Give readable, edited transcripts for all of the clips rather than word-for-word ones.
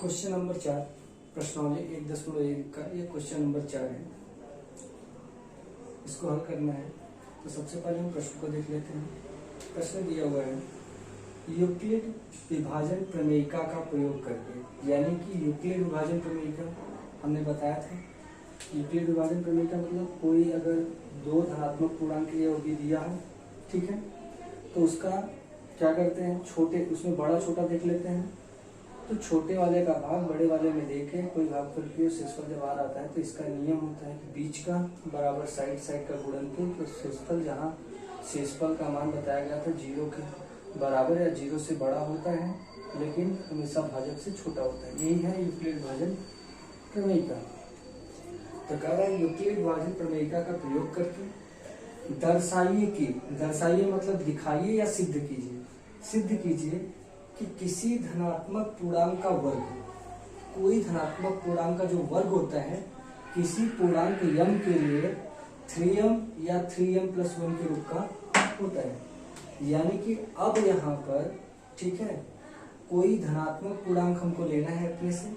Question number 4 प्रश्नावली 1.1 का ये क्वेश्चन नंबर 4 है। इसको हल करना है तो सबसे पहले हम प्रश्न को देख लेते हैं। प्रश्न दिया हुआ है यूक्लिड विभाजन प्रमेयिका का प्रयोग करके, यानी कि यूक्लिड विभाजन प्रमेयिका हमने बताया था। यूक्लिड विभाजन प्रमेयिका मतलब कोई अगर दो धनात्मक पूर्णांक ए और बी दिया हो, ठीक है, तो उसका क्या करते हैं, छोटे उसमें बड़ा छोटा देख लेते हैं। तो छोटे वाले का भाग बड़े वाले में देके कोई भागफल की शेषफल जब आ रहा है तो इसका नियम होता है कि बीच का बराबर साइड साइड का गुणनफल, तो शेषफल जहाँ शेषफल का मान बताया गया था 0 के बराबर या 0 से बड़ा होता है, लेकिन हमेशा भाजक से छोटा होता है। यही है यूक्लिड विभाजन प्रमेयिका। तो कह रहा है यूक्लिड विभाजन प्रमेयिका का प्रयोग करके दर्शाइए मतलब दिखाइए या सिद्ध कीजिए कि किसी धनात्मक पूर्णांक का वर्ग, कोई धनात्मक पूर्णांक का जो वर्ग होता है किसी पूर्णांक m के लिए 3m या 3m+1 के रूप का होता है। यानी कि अब यहाँ पर, ठीक है, कोई धनात्मक पूर्णांक हमको लेना है अपने से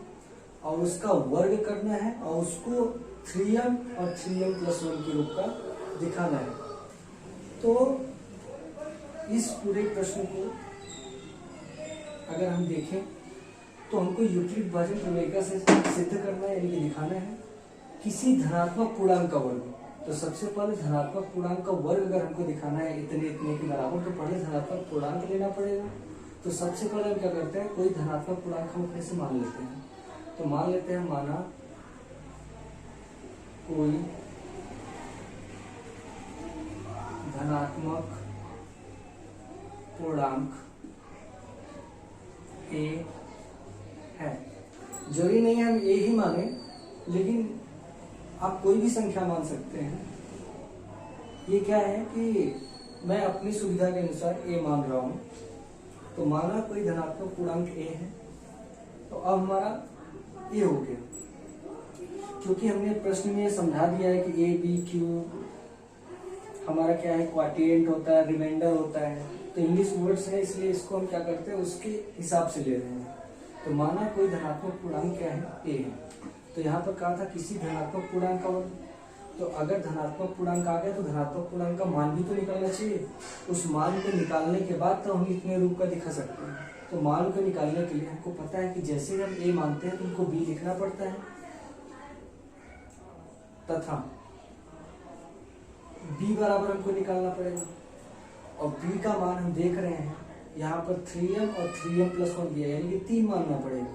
और उसका वर्ग करना है और उसको 3m और 3m+1 के रूप का दिखाना है। तो इस पूरे प्रश्न को अगर हम देखें तो हमको यूक्लिड विभाजन प्रमेयिका से सिद्ध करना है, यानी कि दिखाना है किसी धनात्मक पूर्णांक का वर्ग। तो सबसे पहले धनात्मक पूर्णांक का वर्ग अगर हमको दिखाना है इतने इतने के बराबर, तो पहले धनात्मक पूर्णांक लेना पड़ेगा। तो सबसे पहले हम क्या करते हैं, कोई धनात्मक पूर्णांक हम अपने से मान लेते हैं। तो मान लेते हैं, माना कोई धनात्मक पूर्णांक ए है। जरूरी नहीं है हम ए ही माने, लेकिन आप कोई भी संख्या मान सकते हैं। ये क्या है कि मैं अपनी सुविधा के अनुसार ए मान रहा हूं। तो माना कोई धनात्मक पूर्णांक ए है, तो अब हमारा ए हो गया, क्योंकि हमने प्रश्न में समझा दिया है कि ए बी क्यू हमारा क्या है, क्वाटिएंट होता है, रिमाइंडर होता है। तो इंग्लिश वर्ड्स है, इसलिए इसको हम क्या करते हैं उसके हिसाब से ले रहे हैं। तो माना कोई धनात्मक पूर्णांक क्या है, ए है। तो यहाँ पर कहा था किसी धनात्मक पूर्णांक का वर्ग। तो अगर धनात्मक पूर्णांक आ गया तो धनात्मक पूर्णांक का मान भी तो निकालना चाहिए। उस मान को निकालने के बाद तो हम इतने रूप का दिखा सकते हैं। तो मान को निकालने के लिए हमको पता है कि जैसे हम ए मानते हैं तो उनको बी लिखना पड़ता है, तथा बी बराबर हमको निकालना पड़ेगा। और b का मान हम देख रहे हैं यहाँ पर 3m और 3m+1 दिया, यानी कि 3 मानना पड़ेगा,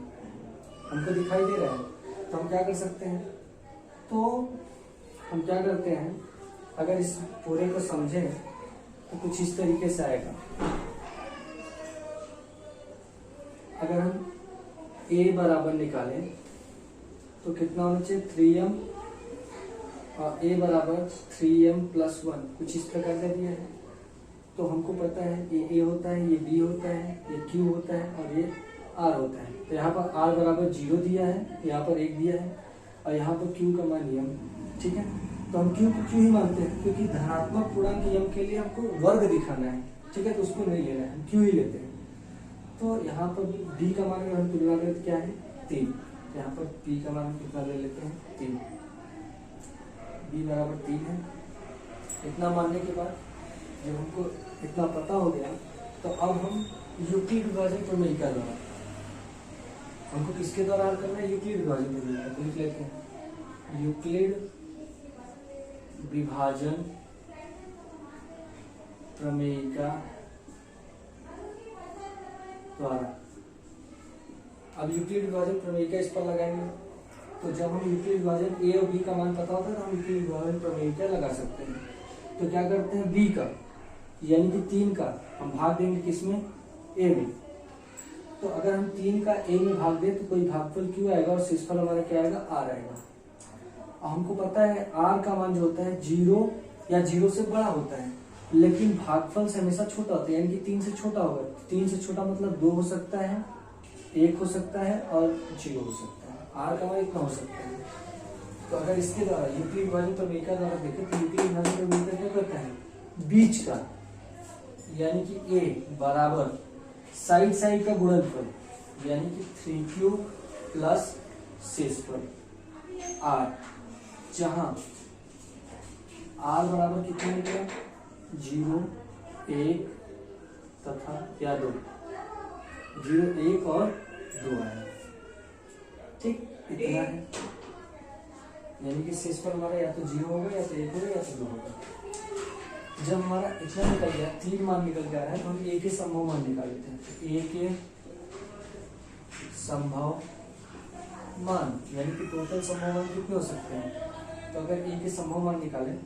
हमको दिखाई दे रहा है। तो हम क्या कर सकते हैं, तो हम क्या करते हैं, अगर इस पूरे को समझें तो कुछ इस तरीके से आएगा। अगर हम a बराबर निकालें तो कितना होना चाहिए, 3m और a बराबर 3m+1, कुछ इस प्रकार का दिया है। तो हमको पता है ये a होता है, ये b होता है, ये q होता है और ये r होता है। तो यहाँ पर r बराबर 0 दिया है, यहाँ पर 1 दिया है और यहाँ पर q का मान m, ठीक है। तो हम q को क्यों ही मानते हैं, क्योंकि धनात्मक पूर्णांक m के लिए हमको वर्ग दिखाना है, ठीक है, तो उसको नहीं लेना है, हम q ही लेते हैं। तो यहाँ पर b का मान अगर हम तुलना करें तो क्या है, 3। यहाँ पर p का मान हम कितना ले लेते हैं, 3, b बराबर 3 है। इतना मानने के बाद जब हमको इतना पता हो गया तो अब हम यूक्लिड विभाजन प्रमेयिका द्वारा, हमको किसके द्वारा हल करना है, यूक्लिड विभाजन प्रमेयिका। तो लिख लेते हैं यूक्लिड विभाजन प्रमेयिका द्वारा। अब यूक्लिड विभाजन प्रमेयिका इस पर लगाएंगे। तो जब हम यूक्लिड विभाजन ए और बी का मान पता होता है तो हम यूक्लिड विभाजन प्रमेयिका लगा सकते हैं। तो क्या करते हैं, बी का यानी कि 3 का हम भाग देंगे किसमें, ए में। तो अगर हम 3 का ए में भाग दें तो कोई भागफल क्यों आएगा और शेषफल हमारा क्या आएगा, आर आएगा। और हमको पता है आर का मान जो होता है 0 या 0 से बड़ा होता है, लेकिन भागफल से हमेशा छोटा होता है, यानी कि 3 से छोटा होगा। 3 से छोटा मतलब 2 हो सकता है, 1 हो सकता है और 0 हो सकता है। आर का मान इतना हो सकता है। तो अगर इसके द्वारा यूक्लिड विभाजन प्रमेयिका द्वारा देखें तो यूक्लिड विभाजन प्रमेयिका क्या करता है, बीच का यानी कि a बराबर साइड साइड का गुणनफल, यानी कि 3 क्यूब प्लस शेषफल r, जहां r बराबर कितना निकला 0, 1 तथा या 2, 0, 1 और 2 आया। ठीक, इतना है, यानी कि शेषफल हमारा या तो 0 होगा या तो 1 होगा या तो 2 होगा। जब हमारा इतना निकल गया, 3 मान निकल गया है, तो हम a के संभव मान निकाल लेते हैं। तो a के संभव मान यानी कि टोटल संभव मान कितने हो सकते हैं। तो अगर a के संभव मान निकालें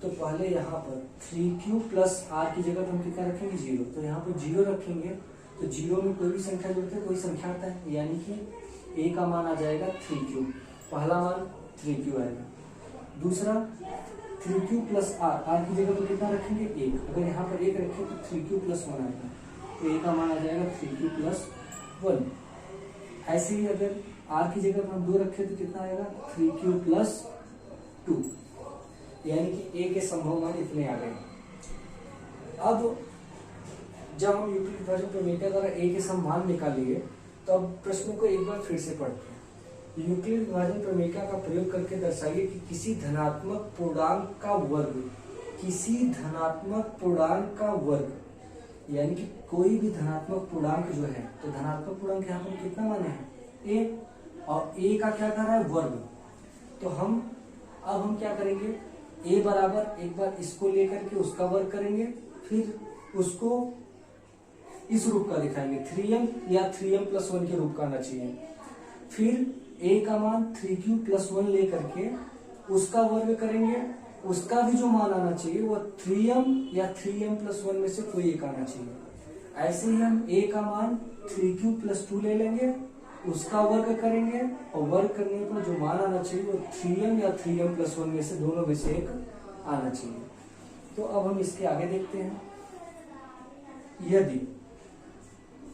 तो पहले यहाँ पर 3q प्लस r की जगह हम कितना रखेंगे 0। तो यहाँ पर 0 रखेंगे तो 0 में कोई भी संख्या जोड़ते हैं कोई संख्या आता है, यानी कि a का मान आ जाएगा 3q, पहला मान 3q आएगा। दूसरा 3q प्लस r की जगह पर कितना रखेंगे 1, अगर यहाँ पर 1 रखें तो 3q प्लस 1 आएगा, तो a का मान आ जाएगा 3q प्लस 1। ऐसे ही अगर r की जगह पर हम 2 रखें तो कितना आएगा 3q प्लस 2, यानी कि a के संभव मान इतने आ गए। अब जब हम यूक्लिड विभाजन प्रमेय द्वारा a के सम मान निकालिए तो अब प्रश्न को एक बार फिर से पढ़ते हैं। यूक्लिड विभाजन प्रमेय का प्रयोग करके दर्शाइए कि किसी धनात्मक पूर्णांक का वर्ग, किसी धनात्मक पूर्णांक का वर्ग, यानी कि कोई भी धनात्मक पूर्णांक जो है, तो धनात्मक पूर्णांक यहाँ पर कितना माने हैं a, और a का क्या कर रहा है वर्ग। तो अब हम क्या करेंगे, a बराबर एक बार इसको लेकर के उसका वर्ग करेंगे, फिर उसको इस रूप का दिखाएंगे 3m या 3m प्लस 1 के रूप का आना चाहिए। फिर a का मान 3q प्लस 1 लेकर के उसका वर्ग करेंगे, उसका भी जो मान आना चाहिए वो 3m या 3m प्लस 1 में से कोई एक आना चाहिए। ऐसे ही हम a का मान 3q प्लस 2 ले लेंगे, उसका वर्ग करेंगे और वर्ग करने पर जो मान आना चाहिए वो 3m या 3m प्लस 1 में से दोनों में से एक आना चाहिए। तो अब हम इसके आगे देखते हैं। यदि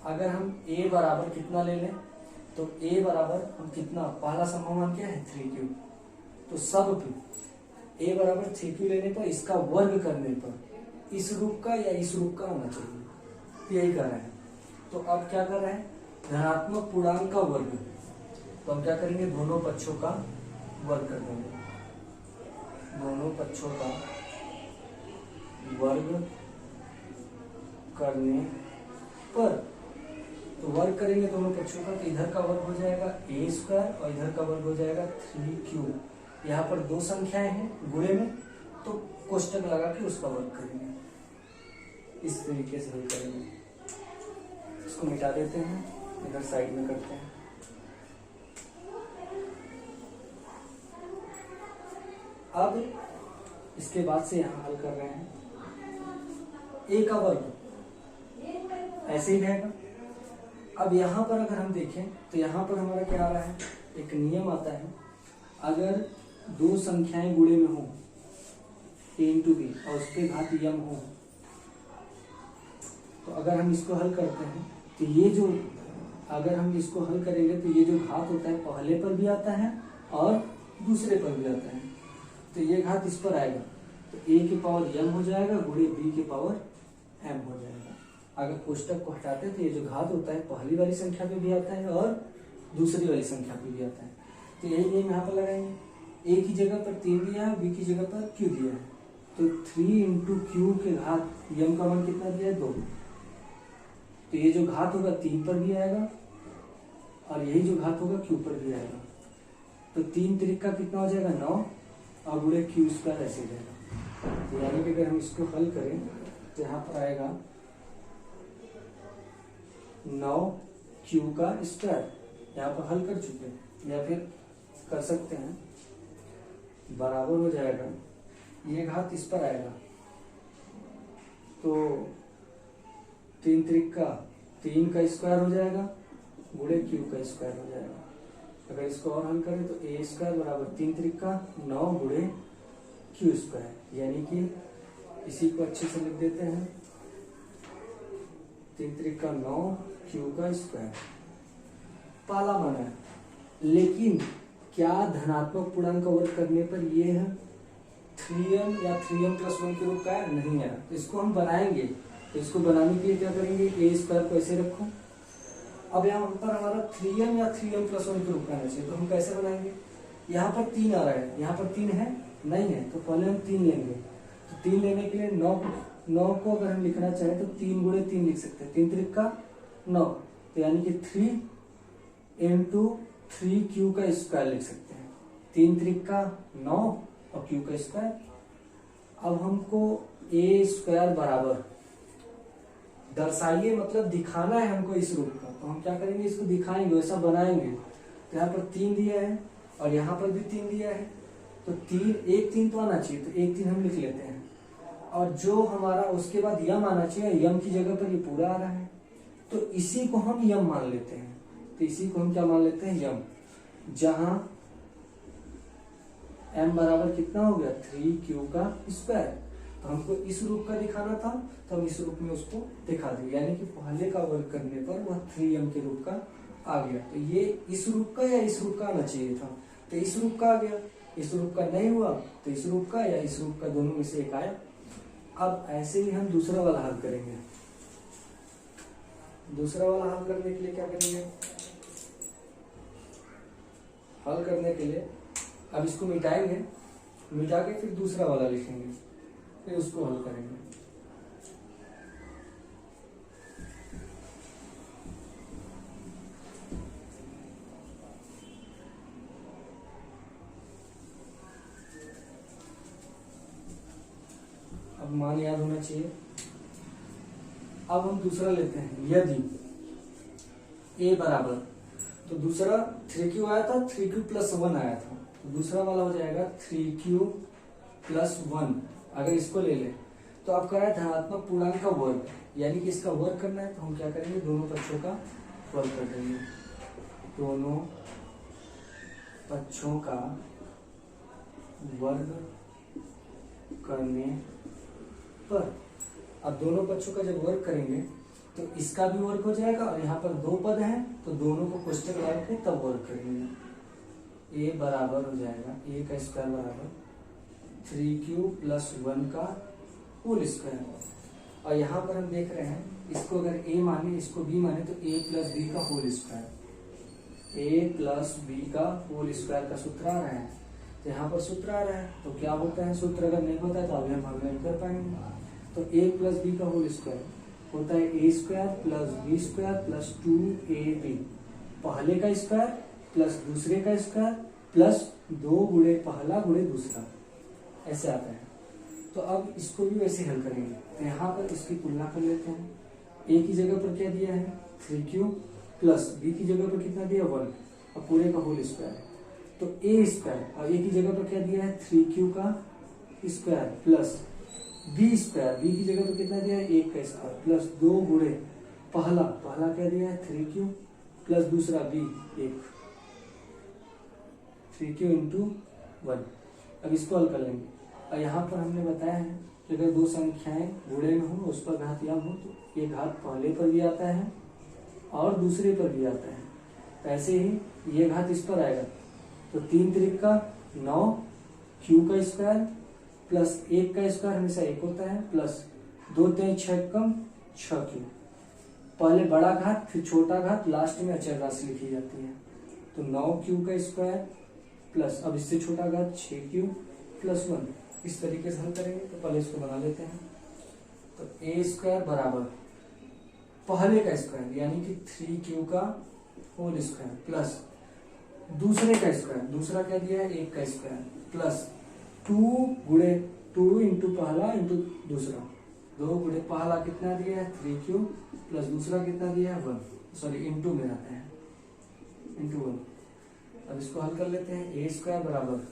अगर हम a बराबर कितना ले लें, तो a बराबर हम कितना, पहला संभव मान क्या है 3q, तो सब पे a बराबर 3q लेने पर इसका वर्ग करने पर इस रूप का या इस रूप का आना चाहिए, यही कर रहे हैं। तो अब क्या कर रहे हैं, धनात्मक पूर्णांक का वर्ग, तो हम क्या करेंगे दोनों पक्षों का वर्ग कर देंगे, दोनों पक्षों का वर्ग करने पर, तो वर्ग करेंगे दोनों पक्षों का, तो इधर का वर्ग हो जाएगा a स्क्वायर और इधर का वर्ग हो जाएगा 3q। यहाँ पर दो संख्याएं हैं गुणे में, तो कोष्टक लगा के उसका वर्ग करेंगे, इस तरीके से हल करेंगे। इसको मिटा देते हैं, इधर साइड में करते हैं। अब इसके बाद से यहाँ हल कर रहे हैं, a का वर्ग ऐसे ही रहेगा। अब यहाँ पर अगर हम देखें तो यहाँ पर हमारा क्या आ रहा है, एक नियम आता है, अगर दो संख्याएं गुणे में हो a इंटू बी और उसके घात m हो, तो अगर हम इसको हल करते हैं तो ये जो, अगर हम इसको हल करेंगे तो ये जो घात होता है पहले पर भी आता है और दूसरे पर भी आता है, तो ये घात इस पर आएगा, तो a की पावर m हो जाएगा गुणे b की पावर m हो जाएगा। अगर कोष्टक को हटाते हैं तो ये जो घात होता है पहली वाली संख्या पे भी आता है और दूसरी वाली संख्या पे भी आता है। तो यही नियम यहाँ पर लगाएंगे, a की जगह पर 3 दिया है, b की जगह पर q दिया है, तो 3 इंटू क्यू के घात m का मान कितना दिया है 2, तो ये जो घात होगा 3 पर भी आएगा और यही जो घात होगा q पर भी आएगा, तो 3 त्रिक का कितना हो जाएगा 9 और गुणे q स्क्वायर ऐसे जाएगा। तो यानी कि अगर हम इसको हल करें तो यहाँ पर आएगा 9q का स्क्वायर, यहाँ पर हल कर चुके हैं, या फिर कर सकते हैं बराबर हो जाएगा, ये घात इस पर आएगा, तो 3 त्रिक का 3 का स्क्वायर हो जाएगा गुणे q का स्क्वायर हो जाएगा। अगर इसको और हल करें तो a स्क्वायर बराबर 3 त्रिक का 9 गुणे q स्क्वायर, यानी कि इसी को अच्छे से लिख देते हैं, 3 त्रिक का 9 q का स्क्वायर पहला मान है। लेकिन क्या धनात्मक पूर्णांक का वर्ग करने पर ये है 3m या 3m प्लस 1 के रूप का है, नहीं है, तो इसको हम बनाएंगे। तो इसको बनाने के लिए क्या करेंगे, a स्क्वायर को ऐसे रखो अब यहाँ पर हमारा 3m या 3m प्लस 1 के रूप में आना चाहिए, तो हम कैसे बनाएंगे? यहाँ पर 3 आ रहा है, यहाँ पर 3 है नहीं है, तो पहले हम 3 लेंगे। तो 3 लेने के लिए 9 को अगर हम लिखना चाहें तो 3 गुणे 3 लिख सकते हैं, 3 त्रिक का 9, तो यानी कि 3 इंटू 3q का स्क्वायर लिख सकते हैं। 3 त्रिक का 9 और q का स्क्वायर। अब हमको a स्क्वायर बराबर दर्शाइए, मतलब दिखाना है हमको इस रूप का, तो हम क्या करेंगे? इसको दिखाएंगे, वैसा बनाएंगे। तो यहाँ पर 3 दिया है और यहाँ पर भी 3 दिया है, तो 3 तो आना चाहिए, तो 1 3 हम लिख लेते हैं। और जो हमारा उसके बाद यम आना चाहिए, यम की जगह पर ये पूरा आ रहा है, तो इसी को हम यम मान लेते हैं। तो इसी को हम क्या मान लेते हैं? यम। जहां m बराबर कितना हो गया? 3q का स्क्वायर। तो हमको इस रूप का दिखाना था, तो हम इस रूप में उसको दिखा देंगे, यानी कि पहले का वर्ग करने पर वह 3m के रूप का आ गया। तो ये इस रूप का या इस रूप का आना चाहिए था, तो इस रूप का आ गया। इस रूप का नहीं हुआ तो इस रूप का या इस रूप का, दोनों में से एक आया। अब ऐसे ही हम दूसरा वाला हल करेंगे। दूसरा वाला हल करने के लिए क्या करेंगे? हल करने के लिए अब इसको मिटाएंगे, मिटा के फिर दूसरा वाला लिखेंगे, फिर उसको हल करेंगे। अब मान याद होना चाहिए। अब हम दूसरा लेते हैं। यदि a बराबर, तो दूसरा 3q आया था, 3q प्लस 1 आया था, तो दूसरा वाला हो जाएगा 3q प्लस 1। अगर इसको ले ले तो अब करा है धनात्मक पूर्णांक का वर्ग, यानी कि इसका वर्ग करना है, तो हम क्या करेंगे? दोनों पक्षों का वर्ग कर देंगे। दोनों पक्षों का वर्ग करने पर, अब दोनों पक्षों का जब वर्ग करेंगे तो इसका भी वर्ग हो जाएगा, और यहाँ पर 2 पद हैं तो दोनों को कोष्टक लगा के तब वर्ग करेंगे। a बराबर हो जाएगा, a का स्क्वायर बराबर 3q प्लस 1 का होल स्क्वायर। और यहाँ पर हम देख रहे हैं, इसको अगर a माने, इसको b माने, तो a प्लस b का whole square. a plus b का होल स्क्वायर का सूत्र आ रहा है, तो यहाँ पर सूत्र आ रहा है, तो क्या होता है? सूत्र अगर नहीं होता है तो अभी हम हल नहीं कर पाएंगे। तो a प्लस b का होल स्क्वायर होता है a square plus b square plus 2ab, पहले का स्क्वायर प्लस दूसरे का स्क्वायर प्लस 2 गुणे पहला गुणे दूसरा, ऐसे आता है। तो अब इसको भी वैसे हल करेंगे। तो यहाँ पर इसकी तुलना कर लेते हैं। a की जगह पर क्या दिया है? 3q प्लस b की जगह पर कितना दिया? 1, और पूरे का होल स्क्वायर। तो a स्क्वायर, और a की जगह पर क्या दिया है? 3q का square plus b square, b की जगह पर कितना दिया है? 1 का स्क्वायर प्लस 2 गुणे पहला क्या दिया है? 3q प्लस दूसरा b 1, 3q इंटू 1। अब इसको हल कर लेंगे। और यहाँ पर हमने बताया है कि अगर दो संख्याएं गुणे में हो, उस पर घात यम हो, तो एक घात पहले पर भी आता है और दूसरे पर भी आता है। तो ऐसे ही ये घात इस पर आएगा, तो 3 त्रिक का 9 q का स्क्वायर प्लस 1 का स्क्वायर हमेशा 1 होता है, प्लस 2 3 6 कम 6q। पहले बड़ा घात फिर छोटा घात, लास्ट में अचर राशि लिखी जाती है। तो 9q का स्क्वायर प्लस, अब इससे छोटा घात 6q प्लस 1। इस तरीके से हल करेंगे। तो पहले इसको बना लेते हैं। तो a स्क्वायर बराबर पहले का स्क्वायर यानी कि 3q का होल स्क्वायर प्लस दूसरे का स्क्वायर, दूसरा क्या दिया है? 1 का स्क्वायर प्लस 2 गुणे 2 इंटू पहला इंटू दूसरा, 2 गुणे पहला कितना दिया है? 3q प्लस दूसरा कितना दिया है? 1, सॉरी इंटू में आता है, इंटू 1। अब इसको हल कर लेते हैं। a स्क्वायर बराबर,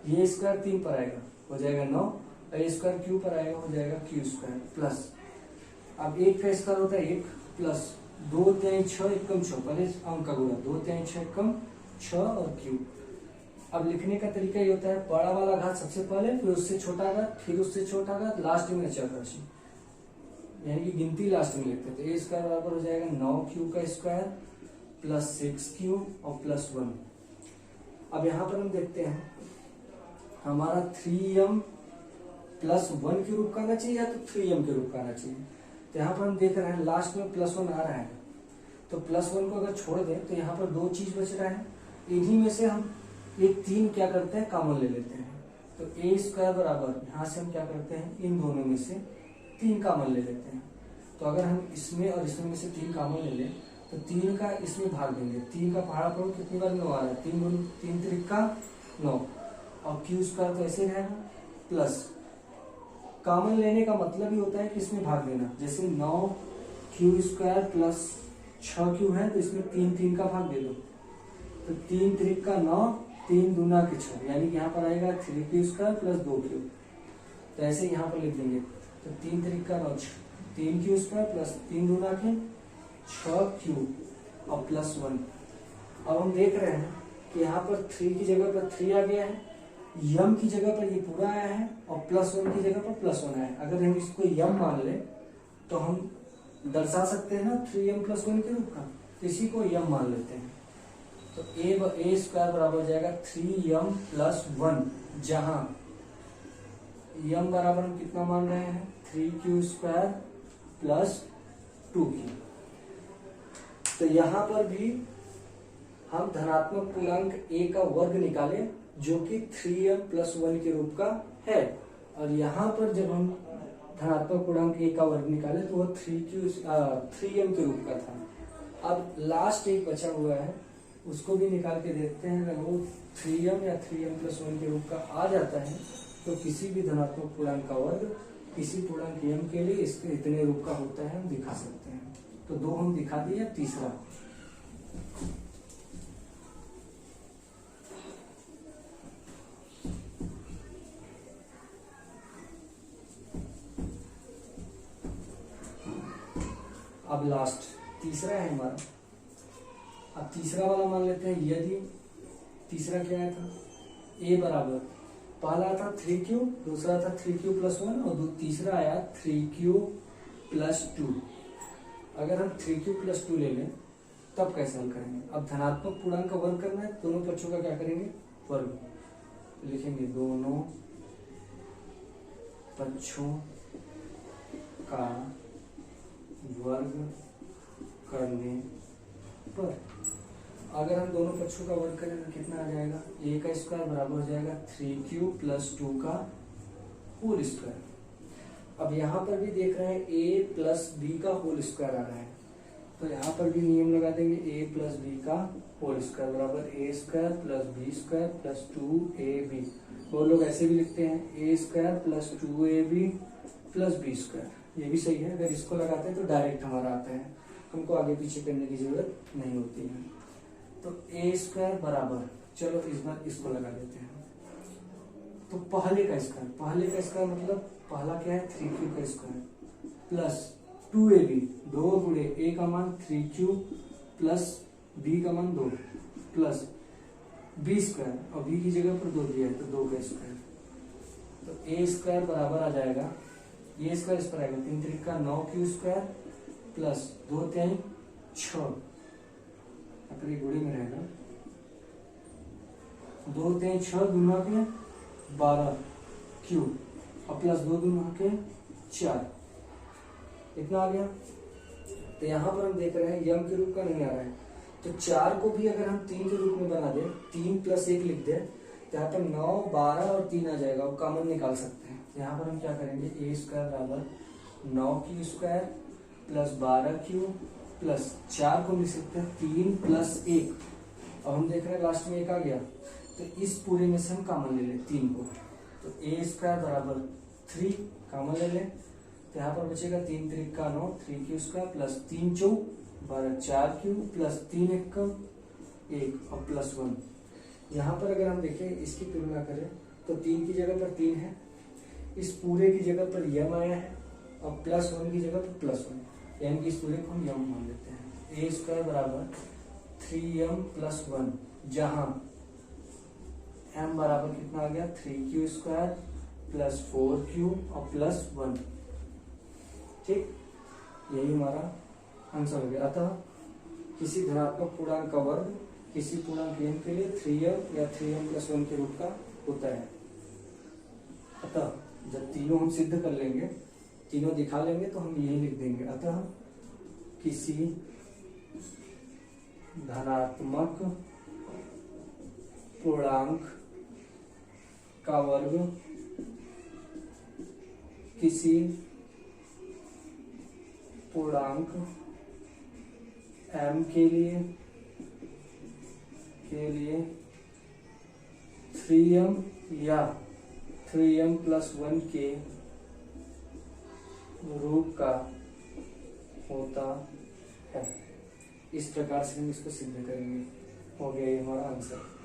ये स्क्वायर 3 पर आएगा, हो जाएगा 9, और a स्क्वायर q पर आएगा, हो जाएगा q स्क्वायर प्लस, अब 1 का स्क्वायर होता है 1 प्लस 2 3 6 1 कम 6, पहले अंक का गुणा, 2 3 6 कम 6 और q। अब लिखने का तरीका ये होता है, बड़ा वाला घात सबसे पहले, फिर उससे छोटा घात, फिर उससे छोटा घात, लास्ट में अचर राशि, यानी कि गिनती लास्ट में लिखते हैं। तो a स्क्वायर बराबर हो जाएगा 9q का स्क्वायर प्लस 6q और प्लस 1। अब यहाँ पर हम देखते हैं हमारा 3m प्लस 1 के रूप का आना चाहिए या तो 3m के रूप का आना चाहिए। तो यहाँ पर हम देख रहे हैं लास्ट में प्लस 1 आ रहा है, तो +1 को अगर छोड़ दें तो यहाँ पर 2 चीज बच रहा है, इन्हीं में से हम एक 3 क्या करते हैं, कॉमन ले लेते हैं। तो a² बराबर यहाँ से हम क्या करते हैं, इन दोनों में से 3 कॉमन ले लेते हैं। तो अगर हम इसमें और इसमें में से 3 कॉमन ले लें तो 3 का इसमें भाग देंगे, 3 का भागाकार कितनी बार 9 आ रहा है, 3 त्रिका 9, और q² तो ऐसे रहेगा प्लस, कॉमन लेने का मतलब ही होता है कि इसमें भाग देना। जैसे 9q² प्लस 6q है तो इसमें 3 का भाग दे दो, तो 3 त्रिका 9, 3 दूना के 6, यानी कि यहाँ पर आएगा 3q² प्लस 2q। तो ऐसे यहाँ पर लिख देंगे, तो 3 त्रिका 9, 3q² प्लस 3 दूना के 6q और प्लस 1। अब हम देख रहे हैं कि यहाँ पर 3 की जगह पर 3 आ गया है, यम की जगह पर ये पूरा आया है, और +1 की जगह पर +1 आया है। अगर हम इसको यम मान ले तो हम दर्शा सकते हैं ना 3m + 1 के रूप का, तो इसी को यम मान लेते हैं। तो a² बराबर हो जाएगा 3m + 1, जहां यम बराबर हम कितना मान रहे हैं, 3q² प्लस 2q। तो यहां पर भी हम धनात्मक पूर्णांक a का वर्ग निकाले जो कि 3m + 1 के रूप का है, और यहाँ पर जब हम धनात्मक पूर्णांक a का वर्ग निकाले तो वह 3m के रूप का था। अब लास्ट एक बचा हुआ है, उसको भी निकाल के देखते हैं। अगर वो 3m या 3m + 1 के रूप का आ जाता है तो किसी भी धनात्मक पूर्णांक का वर्ग किसी पूर्णांक m के लिए इसके इतने रूप का होता है, हम दिखा सकते हैं। तो 2 हम दिखा दिए, तीसरा अब लास्ट तीसरा है हमारा। अब तीसरा वाला मान लेते हैं, यदि तीसरा क्या आया था, a बराबर, पहला था 3q, दूसरा था 3q + 1 और तीसरा आया 3q + 2। अगर हम 3q + 2 ले लें तब कैसे हल करेंगे। अब धनात्मक पूर्णांक का वर्ग करना है, दोनों पक्षों का क्या करेंगे, वर्ग लिखेंगे, दोनों पक्षों का वर्ग करने पर, अगर हम दोनों पक्षों का वर्ग करें तो कितना आ जाएगा, a² बराबर हो जाएगा 3q + 2 का होल स्क्वायर। अब यहाँ पर भी देख रहे हैं a + b का होल स्क्वायर आ रहा है, तो यहाँ पर भी नियम लगा देंगे, a + b का होल स्क्वायर बराबर a² + b² + 2ab। वो लोग ऐसे भी लिखते हैं a² + 2ab + b²। ये भी सही है, अगर इसको लगाते हैं तो डायरेक्ट हमारा आता है, हमको आगे पीछे करने की जरूरत नहीं होती है। तो a² बराबर, चलो इस बार इसको लगा देते हैं। तो पहले का स्क्वायर मतलब पहला क्या है, 3q का स्क्वायर प्लस 2ab, 2 गुणे a का मान 3q प्लस b का मान 2 प्लस b², और b की जगह पर 2 दिया है तो 2 का स्क्वायर। तो a² बराबर आ जाएगा, ये स्क्वायर इस पर आएगा, 3 त्रिका 9q² प्लस 2 तिहाई 6, अपने गुणे में रहेगा, 2 तिहाई 6 दूना के 12q और प्लस 2 दूना के 4, इतना आ गया। तो यहाँ पर हम देख रहे हैं यम के रूप का नहीं आ रहा है, तो 4 को भी अगर हम 3 के रूप में बना दें, 3 + 1 लिख दें, तो यहाँ पर 9, 12 और 3 आ जाएगा, और कॉमन निकाल सकते हैं। यहाँ पर हम क्या करेंगे, a² बराबर 9q² प्लस 12q प्लस 4 को लिख सकते हैं 3 + 1। अब हम देख रहे हैं लास्ट में 1 आ गया, तो इस पूरे में से हम कॉमन ले लें 3 को, तो a² बराबर 3 कॉमन ले लें, तो यहाँ पर बचेगा 3 त्रिका 9, 3q² प्लस 3 चौक 12, 4q प्लस 3 एकम 1 और प्लस 1। यहाँ पर अगर हम देखें, इसकी तुलना करें तो 3 की जगह पर 3 है, इस पूरे की जगह पर यम आया है, और +1 की जगह पर +1, यानी कि इस पूरे को हम यम मान लेते हैं। a² बराबर 3m + 1, जहां m बराबर कितना आ गया, 3q² प्लस 4q और प्लस 1। ठीक, यही हमारा आंसर हो गया। अतः किसी धनात्मक पूर्णांक का वर्ग किसी पूर्णांक m के लिए 3m या 3m + 1 के रूप का होता है। अतः जब तीनों हम सिद्ध कर लेंगे, तीनों दिखा लेंगे, तो हम यही लिख देंगे, अतः किसी धनात्मक पूर्णांक का वर्ग किसी पूर्णांक m के लिए 3m या 3m+1 के रूप का होता है। इस प्रकार से हम इसको सिद्ध करेंगे। हो गया ये हमारा आंसर।